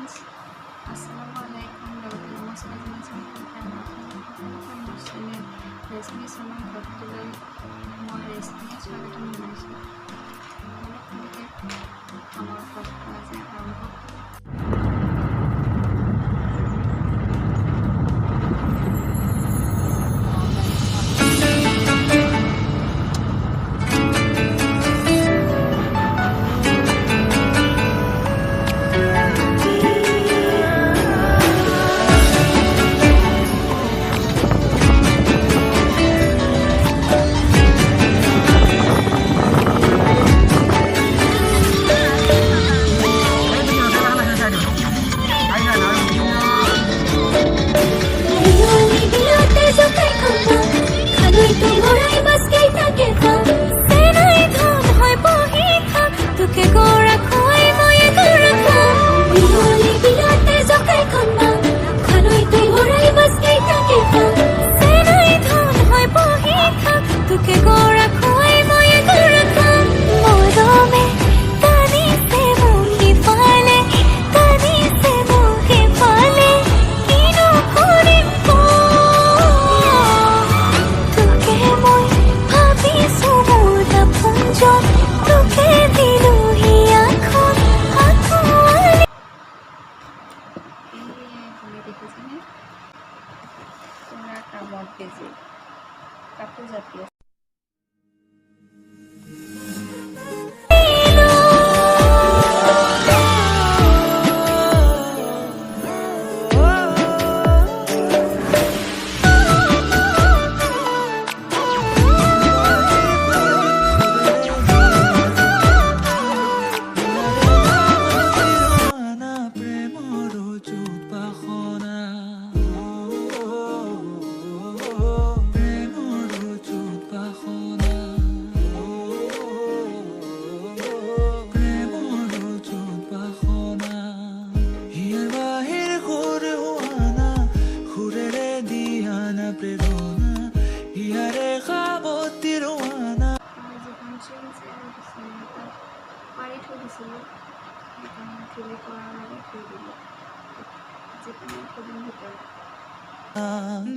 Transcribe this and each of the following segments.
friends, Assalamualaikum warahmatullahi wabarakatuh. Resmi sama betul mau resmi स्वागत menaisi. Amar podcast arambo. Kapu jati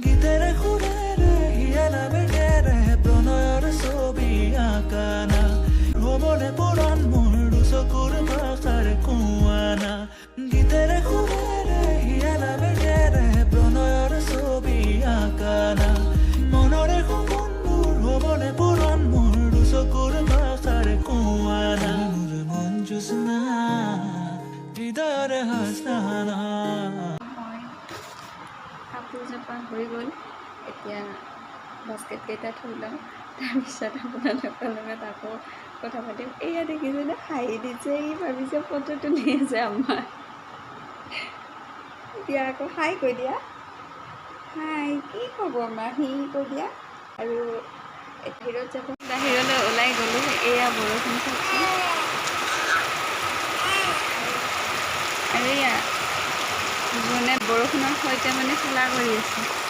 গীতের সুৰেৰে হিয়ালা বেগেৰে প্ৰণয়ৰ ছবি আঁকানা হ'বনে পুৰণ মোৰ চকুৰ ভাষাৰ কুৱানা গীতেৰ সুৰেৰে হিয়ালা বেগেৰে প্ৰণয়ৰ ছবি আঁকানা মনৰে সপোন মোৰ হ'বনে পুৰণ মোৰ চকুৰ ভাষাৰ কুৱানা মোৰ মন জোছনা হৃদয়ৰে হাসনা কাপোৰ জপা হৈ গ'ল এতিয়া বাস্কেট কেইটা থৈ লওঁ তাৰপিছত আপোনালোকৰ লগত আকৌ কথা পাতিম এয়া দেখিছেনে হাঁহি দিছে ই ভাবিছে ফটো তুলি আছে আমাৰ এতিয়া আকৌ হাই কৈ দিয়া হাই কি খবৰ মাহী কৈ দিয়া আৰু বাহিৰত যাব বাহিৰলৈ ওলাই গ'লোঁ এয়া বৰষুণ চাওকচোন আৰু এয়া যোনে বৰষুণৰ সৈতে মানে খেলা কৰি আছে